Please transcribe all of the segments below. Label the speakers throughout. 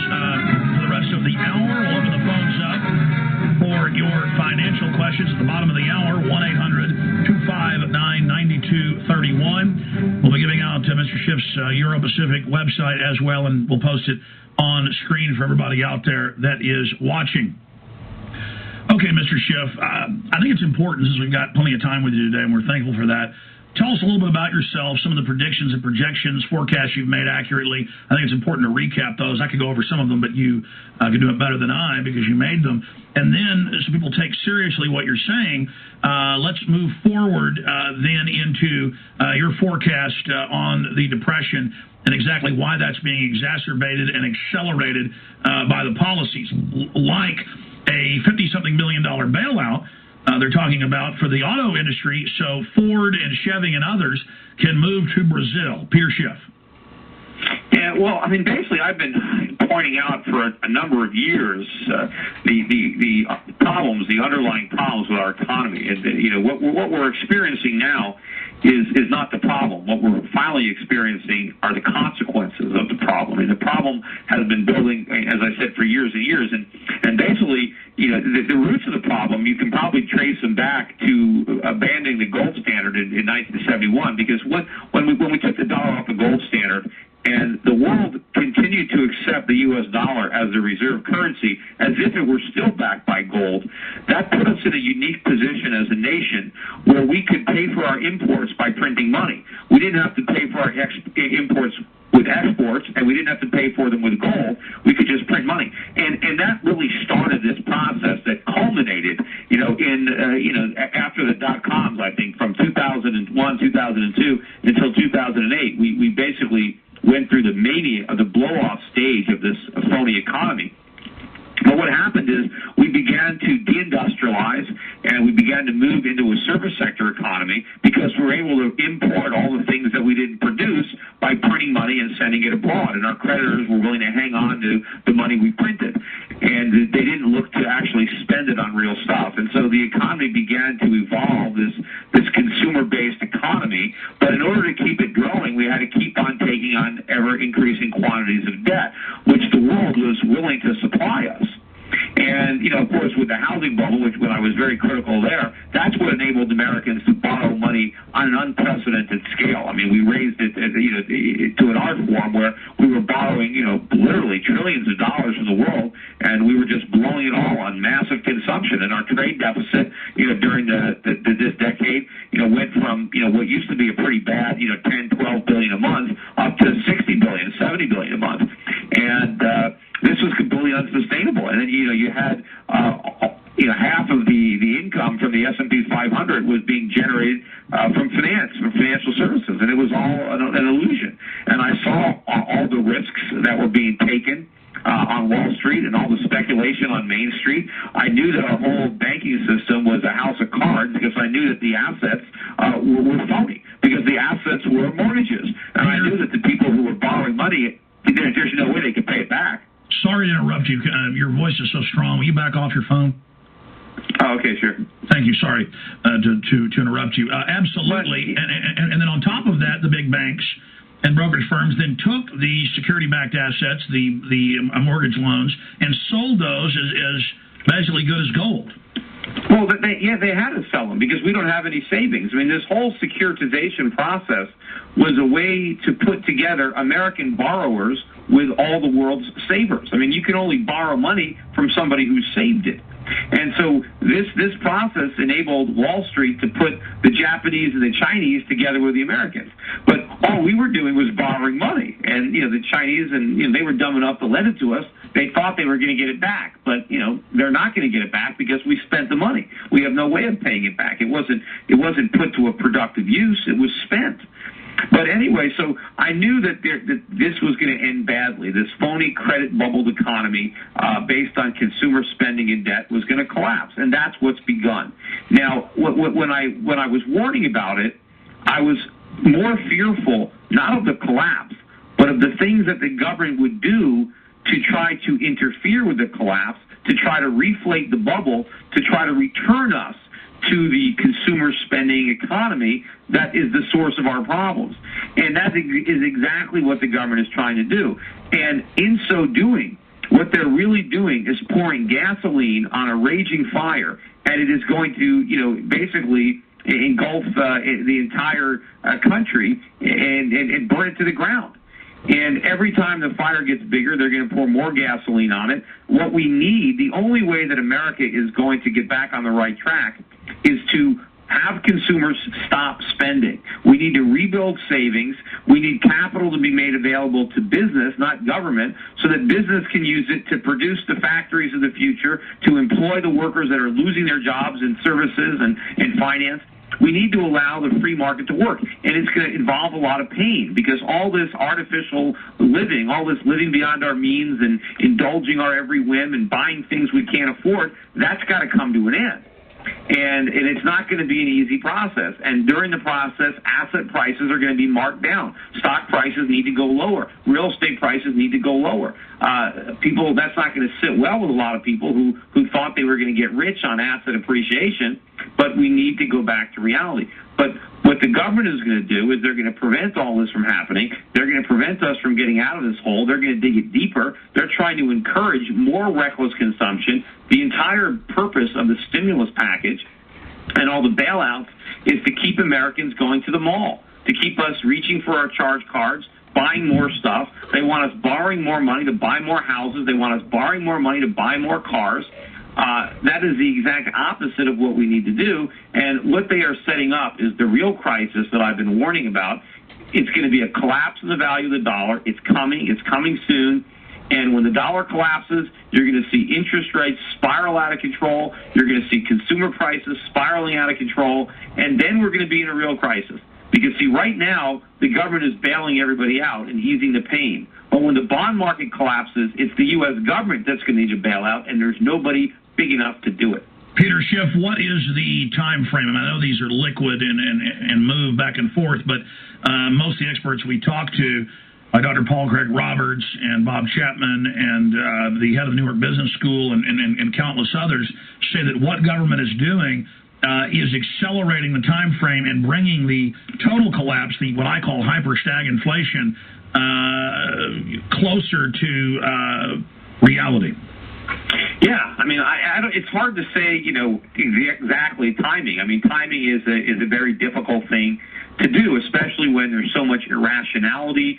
Speaker 1: for the rest of the hour. We'll open the phones up for your financial questions at the bottom of the hour, 1-800-259-9231. We'll be giving out Mr. Schiff's Euro-Pacific website as well, and we'll post it on screen for everybody out there that is watching. Okay, Mr. Schiff, I think it's important, since we've got plenty of time with you today, and we're thankful for that. Tell us a little bit about yourself, some of the predictions and projections, forecasts you've made accurately. I think it's important to recap those. I could go over some of them, but you could do it better than I because you made them. And then, so people take seriously what you're saying, let's move forward then into your forecast on the Depression and exactly why that's being exacerbated and accelerated by the policies, like a $50-something billion bailout they're talking about for the auto industry, so Ford and Chevy and others can move to Brazil. Peter Schiff.
Speaker 2: Yeah, well, I mean, basically, I've been pointing out for a number of years the problems, the underlying problems with our economy, and what we're experiencing now is not the problem. What we're finally experiencing are the consequences of the problem. And the problem has been building, as I said, for years and years. And basically, the roots of the problem, you can probably trace them back to abandoning the gold standard in 1971, because when we took the dollar off the gold standard, and the world continued to accept the U.S. dollar as the reserve currency as if it were still backed by gold, that put us in a unique position as a nation where we could pay for our imports by printing money. We didn't have to pay for our imports with exports, and we didn't have to pay for them with gold. We could just print money. And that really started this process that culminated, after the dot-coms, I think, from 2001, 2002 until 2008. We basically went through the mania of the blow-off stage of this phony economy. But what happened is we began to deindustrialize, and we began to move into a service sector economy because we were able to import all the things that we didn't produce by printing money and sending it abroad. And our creditors were willing to hang on to the money we printed. And they didn't look to actually spend it on real stuff. And so the economy began to evolve, this consumer-based economy. But in order to keep it growing, we had to keep on taking on ever-increasing quantities of debt, which the world was willing to supply us. And, of course, with the housing bubble, when I was very critical there, that's what enabled Americans to borrow money on an unprecedented scale. I mean, we raised it, to an art form where we were borrowing, literally trillions of dollars from the world, and we were just blowing it all on massive consumption. And our trade deficit, during this decade, went from, what used to be a pretty bad, 10, 12 billion a month up to 60 billion, 70 billion a month. And this was completely unsustainable. And then, you had, half of the income from the S&P 500 was being generated from financial services. And it was all an illusion. And I saw all the risks that were being taken on Wall Street and all the speculation on Main Street. I knew that our whole banking system was a house of cards because I knew that the assets were phony, because the assets were mortgages. And I knew that the people who were borrowing money, there's no way they could pay it back.
Speaker 1: Sorry to interrupt you. Your voice is so strong. Will you back off your phone?
Speaker 2: Oh, okay, sure.
Speaker 1: Thank you. Sorry to interrupt you. Absolutely. And then on top of that, the big banks and brokerage firms then took the security-backed assets, the mortgage loans, and sold those as basically good as gold.
Speaker 2: Well, they had to sell them because we don't have any savings. I mean, this whole securitization process was a way to put together American borrowers with all the world's savers. I mean, you can only borrow money from somebody who saved it. And so this process enabled Wall Street to put the Japanese and the Chinese together with the Americans. But all we were doing was borrowing money. And, the Chinese, and they were dumb enough to lend it to us. They thought they were going to get it back. But, they're not going to get it back because we spent the money. We have no way of paying it back. It wasn't put to a productive use. It was spent. But anyway, so I knew that this was going to end badly. This phony credit bubbled economy based on consumer spending and debt was going to collapse, and that's what's begun. Now, when I was warning about it, I was more fearful not of the collapse, but of the things that the government would do to try to interfere with the collapse, to try to reflate the bubble, to try to return us to the consumer spending economy that is the source of our problems. And that is exactly what the government is trying to do. And in so doing, what they're really doing is pouring gasoline on a raging fire, and it is going to, basically engulf the entire country and burn it to the ground. And every time the fire gets bigger, they're going to pour more gasoline on it. What we need, the only way that America is going to get back on the right track, is to have consumers stop spending. We need to rebuild savings. We need capital to be made available to business, not government, so that business can use it to produce the factories of the future, to employ the workers that are losing their jobs in services and finance. We need to allow the free market to work, and it's going to involve a lot of pain, because all this artificial living, all this living beyond our means and indulging our every whim and buying things we can't afford, that's got to come to an end. And it's not going to be an easy process. And during the process, asset prices are going to be marked down. Stock prices need to go lower. Real estate prices need to go lower. That's not going to sit well with a lot of people who thought they were going to get rich on asset appreciation, but we need to go back to reality. But what the government is going to do is they're going to prevent all this from happening. They're going to prevent us from getting out of this hole. They're going to dig it deeper. They're trying to encourage more reckless consumption. The entire purpose of the stimulus package and all the bailouts is to keep Americans going to the mall, to keep us reaching for our charge cards, buying more stuff. They want us borrowing more money to buy more houses. They want us borrowing more money to buy more cars. That is the exact opposite of what we need to do. And what they are setting up is the real crisis that I've been warning about. It's going to be a collapse in the value of the dollar. It's coming. It's coming soon. And when the dollar collapses, you're going to see interest rates spiral out of control. You're going to see consumer prices spiraling out of control. And then we're going to be in a real crisis. Because, see, right now, the government is bailing everybody out and easing the pain. But when the bond market collapses, it's the U.S. government that's going to need a bailout, and there's nobody big enough to do it.
Speaker 1: Peter Schiff, what is the time frame? And I know these are liquid and move back and forth, but most of the experts we talk to, Dr. Paul Craig Roberts and Bob Chapman and the head of the New York Business School and countless others, say that what government is doing is accelerating the time frame and bringing the total collapse, what I call hyper-stagflation, closer to reality.
Speaker 2: Yeah, I mean, I don't. It's hard to say, exactly timing. I mean, timing is a very difficult thing to do, especially when there's so much irrationality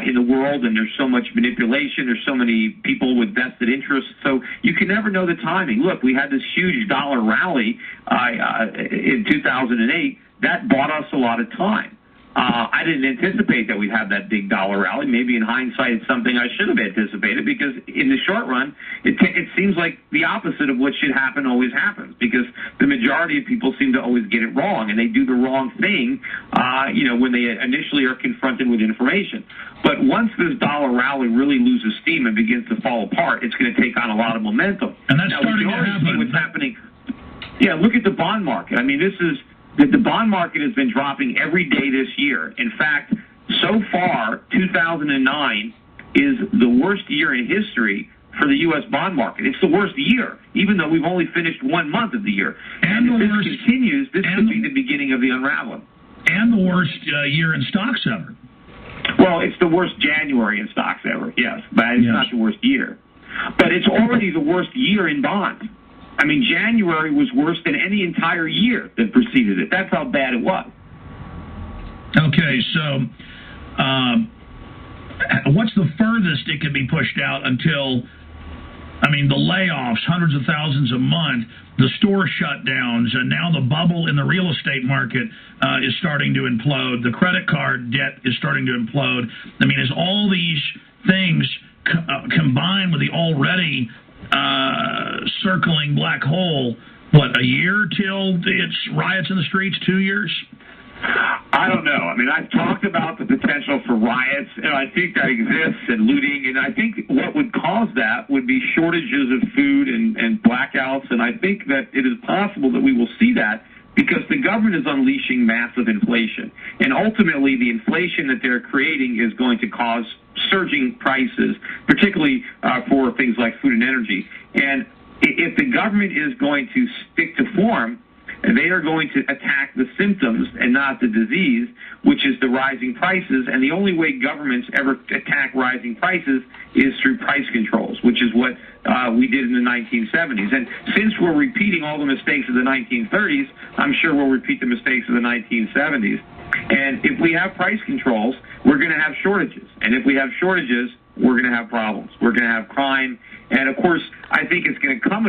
Speaker 2: in the world, and there's so much manipulation. There's so many people with vested interests, so you can never know the timing. Look, we had this huge dollar rally in 2008 that bought us a lot of time. I didn't anticipate that we'd have that big dollar rally. Maybe in hindsight, it's something I should have anticipated, because in the short run, it seems like the opposite of what should happen always happens, because the majority of people seem to always get it wrong, and they do the wrong thing, when they initially are confronted with information. But once this dollar rally really loses steam and begins to fall apart, it's going to take on a lot of momentum.
Speaker 1: And that's starting to happen.
Speaker 2: See what's happening. Yeah, look at the bond market. I mean, the bond market has been dropping every day this year. In fact, so far, 2009 is the worst year in history for the U.S. bond market. It's the worst year, even though we've only finished 1 month of the year. And if this continues, this could be the beginning of the unraveling.
Speaker 1: And the worst year in stocks ever.
Speaker 2: Well, it's the worst January in stocks ever, yes, but it's not the worst year. But it's already the worst year in bonds. I mean, January was worse than any entire year that preceded it. That's how bad it was.
Speaker 1: Okay, so what's the furthest it can be pushed out until, the layoffs, hundreds of thousands a month, the store shutdowns, and now the bubble in the real estate market is starting to implode. The credit card debt is starting to implode. As all these things combined with the already circling black hole, a year till it's riots in the streets, 2 years?
Speaker 2: I don't know. I've talked about the potential for riots, and I think that exists, and looting, and I think what would cause that would be shortages of food and blackouts, and I think that it is possible that we will see that because the government is unleashing massive inflation, and ultimately the inflation that they're creating is going to cause surging prices, particularly for things like food and energy. And if the government is going to stick to form, they are going to attack the symptoms and not the disease, which is the rising prices. And the only way governments ever attack rising prices is through price controls, which is what we did in the 1970s. And since we're repeating all the mistakes of the 1930s, I'm sure we'll repeat the mistakes of the 1970s. And if we have price controls, we're going to have shortages. And if we have shortages, we're going to have problems. We're going to have crime. And, of course, I think it's going to come